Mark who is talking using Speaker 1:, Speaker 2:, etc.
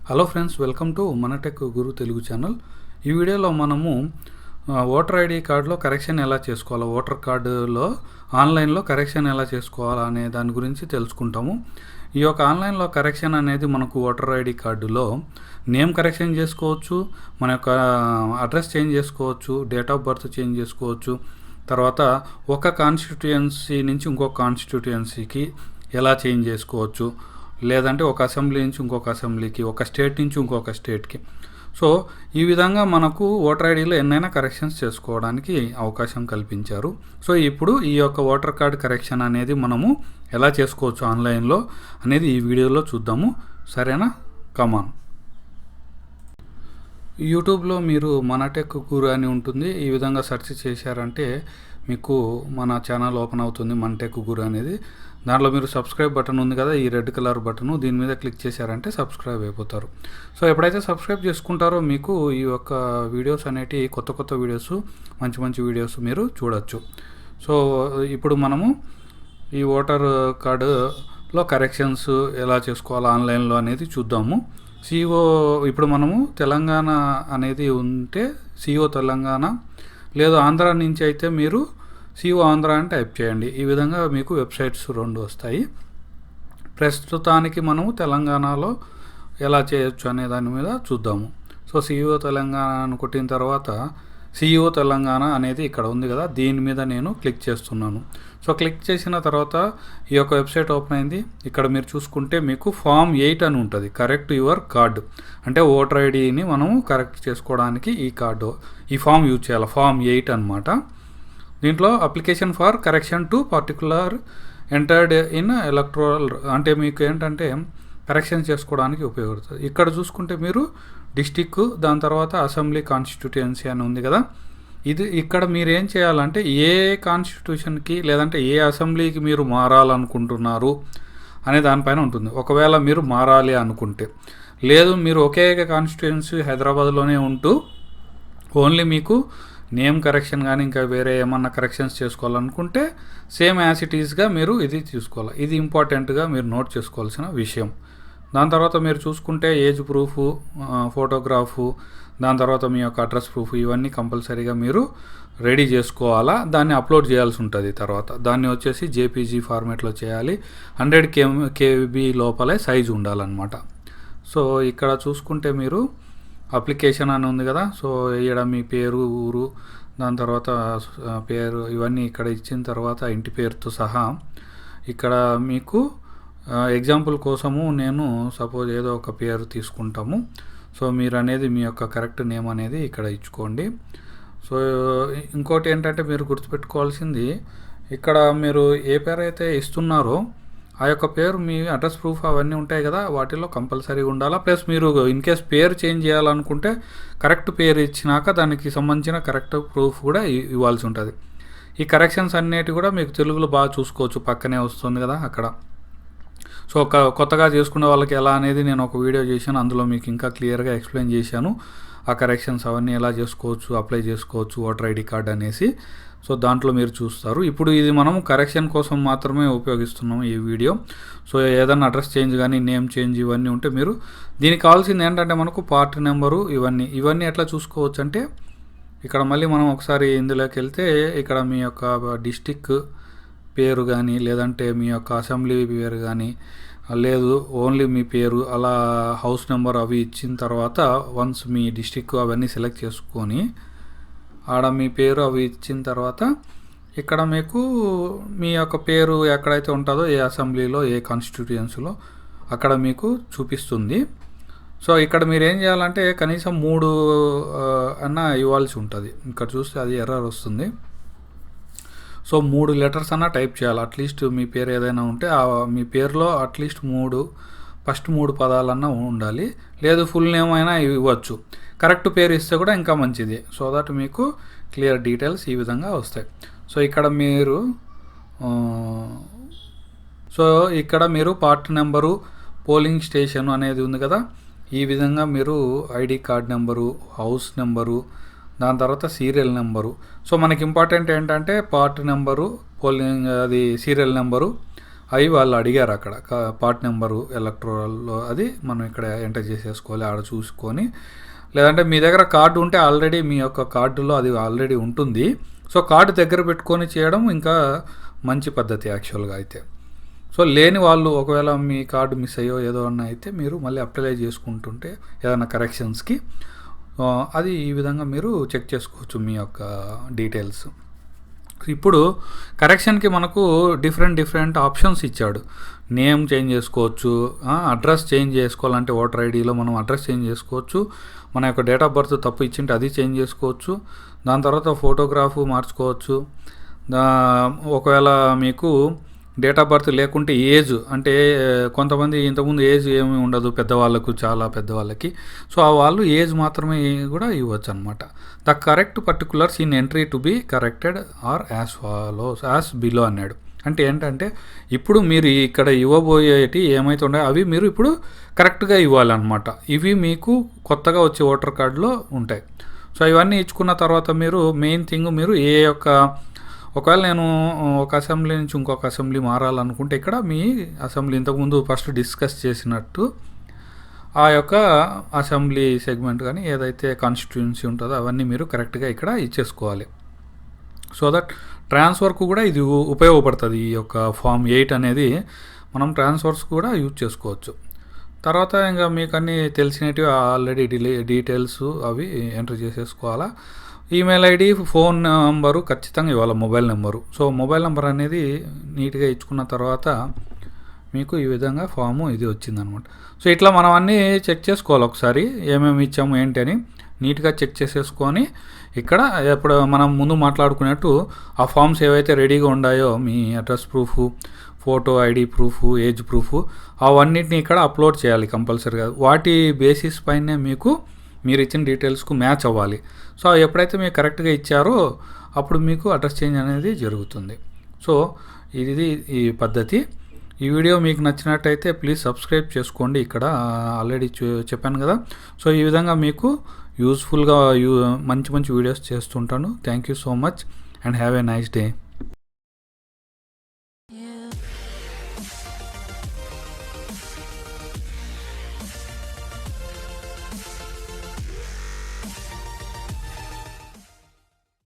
Speaker 1: Hello friends, welcome to మన tech గురు Telugu channel. ఈ వీడియోలో మనము ఓటర్ ఐడి కార్డులో కరెక్షన్ ఎలా చేసుకోవాలో, ఓటర్ కార్డులో ఆన్లైన్లో కరెక్షన్ ఎలా చేసుకోవాలా అనే దాని గురించి తెలుసుకుంటాము. ఈ యొక్క ఆన్లైన్లో కరెక్షన్ అనేది మనకు ఓటర్ ఐడి కార్డులో నేమ్ కరెక్షన్ చేసుకోవచ్చు, మన యొక్క అడ్రస్ చేంజ్ చేసుకోవచ్చు, డేట్ ఆఫ్ బర్త్ చేంజ్ చేసుకోవచ్చు. తర్వాత ఒక కాన్స్టిట్యుయెన్సీ నుంచి ఇంకొక కాన్స్టిట్యుయెన్సీకి ఎలా చేంజ్ చేసుకోవచ్చు, లేదంటే ఒక అసెంబ్లీ నుంచి ఇంకొక అసెంబ్లీకి, ఒక స్టేట్ నుంచి ఇంకొక స్టేట్కి. సో ఈ విధంగా మనకు ఓటర్ ఐడిలో ఎన్నైనా కరెక్షన్స్ చేసుకోవడానికి అవకాశం కల్పించారు. సో ఇప్పుడు ఈ యొక్క ఓటర్ కార్డ్ కరెక్షన్ అనేది మనము ఎలా చేసుకోవచ్చు ఆన్లైన్లో అనేది ఈ వీడియోలో చూద్దాము. సరేనా? కమాన్. యూట్యూబ్లో మీరు మన టెక్ గురు అని ఉంటుంది. ఈ విధంగా సెర్చ్ చేశారంటే మీకు మన ఛానల్ ఓపెన్ అవుతుంది, మన టెక్ గురు అనేది. దాంట్లో మీరు సబ్స్క్రైబ్ బటన్ ఉంది కదా, ఈ రెడ్ కలర్ బటను, దీని మీద క్లిక్ చేశారంటే సబ్స్క్రైబ్ అయిపోతారు. సో ఎప్పుడైతే సబ్స్క్రైబ్ చేసుకుంటారో మీకు ఈ యొక్క వీడియోస్ అనేటి కొత్త వీడియోస్, మంచి వీడియోస్ మీరు చూడొచ్చు. సో ఇప్పుడు మనము ఈ ఓటర్ కార్డులో కరెక్షన్స్ ఎలా చేసుకోవాలో ఆన్లైన్లో అనేది చూద్దాము. సిఓ ఇప్పుడు మనము తెలంగాణ అనేది ఉంటే సిఓ తెలంగాణ, లేదు ఆంధ్ర నుంచి అయితే మీరు సిఓ ఆంధ్ర అని టైప్ చేయండి. ఈ విధంగా మీకు వెబ్సైట్స్ 2 వస్తాయి. ప్రస్తుతానికి మనము తెలంగాణలో ఎలా చేయొచ్చు అనే దాని మీద చూద్దాము. సో సిఓ తెలంగాణ అని కొట్టిన తర్వాత సిఓ తెలంగాణ అనేది ఇక్కడ ఉంది కదా, దీని మీద నేను క్లిక్ చేస్తున్నాను. సో క్లిక్ చేసిన తర్వాత ఈ యొక్క వెబ్సైట్ ఓపెన్ అయింది. ఇక్కడ మీరు చూసుకుంటే మీకు ఫామ్ 8 అని ఉంటుంది, కరెక్ట్ యువర్ కార్డు. అంటే ఓటర్ ఐడిని మనము కరెక్ట్ చేసుకోవడానికి ఈ ఫామ్ యూజ్ చేయాలి. ఫామ్ 8 అనమాట. దీంట్లో application for correction to particular entered in electoral, అంటే మీకు ఏంటంటే కరెక్షన్ చేసుకోవడానికి ఉపయోగపడుతుంది. ఇక్కడ చూసుకుంటే మీరు డిస్టిక్, దాని తర్వాత అసెంబ్లీ కాన్స్టిట్యుయెన్సీ అని ఉంది కదా, ఇక్కడ మీరు ఏం చేయాలంటే ఏ కాన్స్టిట్యూషన్కి లేదంటే ఏ అసెంబ్లీకి మీరు మారాలనుకుంటున్నారు అనే దానిపైన ఉంటుంది. ఒకవేళ మీరు మారాలి అనుకుంటే, లేదు మీరు ఒకే కాన్స్టిట్యుయెన్సీ హైదరాబాద్లోనే ఉంటూ ఓన్లీ మీకు నేమ్ కరెక్షన్ కానీ ఇంకా వేరే ఏమన్నా కరెక్షన్స్ చేసుకోవాలనుకుంటే సేమ్ యాజ్ ఇట్ ఈస్గా మీరు ఇది చూసుకోవాలి. ఇది ఇంపార్టెంట్గా మీరు నోట్ చేసుకోవాల్సిన విషయం. దాని తర్వాత మీరు చూసుకుంటే ఏజ్ ప్రూఫ్, ఫోటోగ్రాఫు, దాని తర్వాత మీ యొక్క అడ్రస్ ప్రూఫ్, ఇవన్నీ కంపల్సరీగా మీరు రెడీ చేసుకోవాలా. దాన్ని అప్లోడ్ చేయాల్సి ఉంటుంది. తర్వాత దాన్ని వచ్చేసి జేపీజీ ఫార్మేట్లో చేయాలి. 100 KB లోపలే సైజు ఉండాలన్నమాట. సో ఇక్కడ చూసుకుంటే మీరు అప్లికేషన్ అని ఉంది కదా, సో ఇక్కడ మీ పేరు, ఊరు, దాని తర్వాత పేరు, ఇవన్నీ ఇక్కడ ఇచ్చిన తర్వాత ఇంటి పేరుతో సహా ఇక్కడ మీకు ఎగ్జాంపుల్ కోసము నేను సపోజ్ ఏదో ఒక పేరు తీసుకుంటాము. సో మీరు అనేది మీ యొక్క కరెక్ట్ నేమ్ అనేది ఇక్కడ ఇచ్చుకోండి. సో ఇంకోటి ఏంటంటే మీరు గుర్తుపెట్టుకోవాల్సింది, ఇక్కడ మీరు ఏ పేరు అయితే ఇస్తున్నారో ఆ యొక్క పేరు మీ అడ్రస్ ప్రూఫ్ అవన్నీ ఉంటాయి కదా, వాటిలో కంపల్సరీగా ఉండాలా. ప్లస్ మీరు ఇన్ కేస్ పేరు చేంజ్ చేయాలనుకుంటే కరెక్ట్ పేరు ఇచ్చినాక దానికి సంబంధించిన కరెక్ట్ ప్రూఫ్ కూడా ఇవ్వాల్సి ఉంటుంది. ఈ కరెక్షన్స్ అన్నిటి కూడా మీకు తెలుగులో బాగా చూసుకోవచ్చు, పక్కనే వస్తుంది కదా అక్కడ. సో కొత్తగా చేసుకునే వాళ్ళకి ఎలా అనేది నేను ఒక వీడియో చేశాను, అందులో మీకు ఇంకా క్లియర్గా ఎక్స్ప్లెయిన్ చేశాను. ఆ కరెక్షన్స్ అవన్నీ ఎలా చేసుకోవచ్చు, అప్లై చేసుకోవచ్చు ఓటర్ ఐడి కార్డ్ అనేసి. సో దాంట్లో మీరు చూస్తారు. ఇప్పుడు ఇది మనము కరెక్షన్ కోసం మాత్రమే ఉపయోగిస్తున్నాము ఈ వీడియో. సో ఏదైనా అడ్రస్ చేంజ్ కానీ నేమ్ చేంజ్ ఇవన్నీ ఉంటే మీరు దీనికి కావాల్సింది ఏంటంటే మనకు పార్ట్ నెంబరు, ఇవన్నీ ఎట్లా చూసుకోవచ్చు అంటే ఇక్కడ మళ్ళీ మనం ఒకసారి ఇందులోకి వెళ్తే ఇక్కడ మీ యొక్క డిస్టిక్ పేరు కానీ, లేదంటే మీ యొక్క అసెంబ్లీ పేరు కానీ, లేదు ఓన్లీ మీ పేరు, అలా హౌస్ నెంబర్ అవి ఇచ్చిన తర్వాత వన్స్ మీ డిస్టిక్ అవన్నీ సెలెక్ట్ చేసుకొని ఆడ మీ పేరు అవి ఇచ్చిన తర్వాత ఇక్కడ మీకు మీ యొక్క పేరు ఎక్కడైతే ఉంటుందో, ఏ అసెంబ్లీలో, ఏ కాన్స్టిట్యుయెన్సీలో అక్కడ మీకు చూపిస్తుంది. సో ఇక్కడ మీరు ఏం చేయాలంటే కనీసం 3 అన్నా ఇవ్వాల్సి ఉంటుంది. ఇక్కడ చూస్తే అది ఎర్రర్ వస్తుంది. సో 3 లెటర్స్ అన్నా టైప్ చేయాలి. అట్లీస్ట్ మీ పేరు ఏదైనా ఉంటే మీ పేరులో అట్లీస్ట్ ఫస్ట్ 3 పదాలన్నా ఉండాలి. లేదు ఫుల్ నేమ్ అయినా ఇవ్వచ్చు. కరెక్ట్ పేరు ఇస్తే కూడా ఇంకా మంచిది. సో దట్ మీకు క్లియర్ డీటెయిల్స్ ఈ విధంగా వస్తాయి. సో ఇక్కడ మీరు పార్ట్ నెంబరు, పోలింగ్ స్టేషన్ అనేది ఉంది కదా, ఈ విధంగా మీరు ID card number, house number, దాని తర్వాత సీరియల్ నెంబరు. సో మనకి ఇంపార్టెంట్ ఏంటంటే పార్ట్ నెంబరు, పోలింగ్ అది సీరియల్ నెంబరు, అవి వాళ్ళు అడిగారు అక్కడ పార్ట్ నెంబరు ఎలక్ట్రోల్లో అది మనం ఇక్కడ ఎంటర్ చేసేసుకోవాలి, ఆడ చూసుకొని. లేదంటే మీ దగ్గర కార్డు ఉంటే ఆల్రెడీ మీ యొక్క కార్డులో అది ఆల్రెడీ ఉంటుంది. సో కార్డు దగ్గర పెట్టుకొని చేయడం ఇంకా మంచి పద్ధతి యాక్చువల్గా అయితే. సో లేని వాళ్ళు ఒకవేళ మీ కార్డు మిస్ అయ్యో ఏదో అన్న అయితే మీరు మళ్ళీ అప్లై చేసుకుంటుంటే ఏదైనా కరెక్షన్స్కి అది ఈ విధంగా మీరు చెక్ చేసుకోవచ్చు మీ యొక్క డీటెయిల్స్. ఇప్పుడు కరెక్షన్కి మనకు డిఫరెంట్ ఆప్షన్స్ ఇచ్చాడు. నేమ్ చేంజ్ చేసుకోవచ్చు, అడ్రస్ చేంజ్ చేసుకోవాలంటే ఓటర్ ఐడిలో మనం అడ్రస్ చేంజ్ చేసుకోవచ్చు, మన యొక్క డేట్ ఆఫ్ బర్త్ తప్పు ఇచ్చింటే అది చేంజ్ చేసుకోవచ్చు, దాని తర్వాత ఫోటోగ్రాఫ్ మార్చుకోవచ్చు. ఒకవేళ మీకు డేట్ ఆఫ్ బర్త్ లేకుంటే ఏజ్, అంటే కొంతమంది ఇంతకుముందు ఏజ్ ఏమీ ఉండదు పెద్దవాళ్ళకు, చాలా పెద్దవాళ్ళకి, సో వాళ్ళు ఏజ్ మాత్రమే కూడా ఇవ్వచ్చు అనమాట. The correct particulars in entry to be corrected are as follows as below అన్నాడు. అంటే ఏంటంటే ఇప్పుడు మీరు ఇక్కడ ఇవ్వబోయేటి ఏమైతే ఉన్నాయో అవి మీరు ఇప్పుడు కరెక్ట్గా ఇవ్వాలన్నమాట. ఇవి మీకు కొత్తగా వచ్చే ఓటర్ కార్డులో ఉంటాయి. సో ఇవన్నీ ఇచ్చుకున్న తర్వాత మీరు మెయిన్ థింగ్ మీరు ఒకవేళ నేను ఒక అసెంబ్లీ నుంచి ఇంకొక అసెంబ్లీ మారాలనుకుంటే ఇక్కడ మీ అసెంబ్లీ ఇంతకుముందు ఫస్ట్ డిస్కస్ చేసినట్టు ఆ యొక్క అసెంబ్లీ సెగ్మెంట్ కానీ ఏదైతే కాన్స్టిట్యుయెన్సీ ఉంటుందో అవన్నీ మీరు కరెక్ట్గా ఇక్కడ ఇచ్చేసుకోవాలి. సో దట్ ట్రాన్స్ఫర్కు కూడా ఇది ఉపయోగపడుతుంది. ఈ యొక్క ఫామ్ 8 అనేది మనం ట్రాన్స్ఫర్స్ కూడా యూజ్ చేసుకోవచ్చు. తర్వాత ఇంకా మీకు అన్నీ తెలిసినవి ఆల్రెడీ డీటెయిల్స్ అవి ఎంటర్ చేసేసుకోవాలా. ఈమెయిల్ ఐడి, ఫోన్ నెంబరు ఖచ్చితంగా ఇవ్వాలి, mobile number. So mobile number అనేది నీట్గా ఇచ్చుకున్న తర్వాత మీకు ఈ విధంగా ఫాము ఇది వచ్చిందనమాట. సో ఇట్లా మనం అన్నీ చెక్ చేసుకోవాలి ఒకసారి, ఏమేమి ఇచ్చాము ఏంటి అని నీట్గా చెక్ చేసేసుకొని ఇక్కడ ఎప్పుడు మనం ముందు మాట్లాడుకున్నట్టు ఆ ఫామ్స్ ఏవైతే రెడీగా ఉన్నాయో మీ address proof, photo ID proof, age proof అవన్నిటిని ఇక్కడ అప్లోడ్ చేయాలి కంపల్సరీగా. వాటి బేసిస్ పైనే మీరు ఇచ్చిన డీటెయిల్స్కు మ్యాచ్ అవ్వాలి. సో ఎప్పుడైతే మీరు కరెక్ట్గా ఇచ్చారో అప్పుడు మీకు అడ్రస్ చేంజ్ అనేది జరుగుతుంది. సో ఇది ఈ పద్ధతి. ఈ వీడియో మీకు నచ్చినట్టయితే ప్లీజ్ సబ్స్క్రైబ్ చేసుకోండి. ఇక్కడ ఆల్రెడీ చెప్పాను కదా. సో ఈ విధంగా మీకు యూస్ఫుల్గా మంచి వీడియోస్ చేస్తుంటాను. Thank you so much and have a nice day.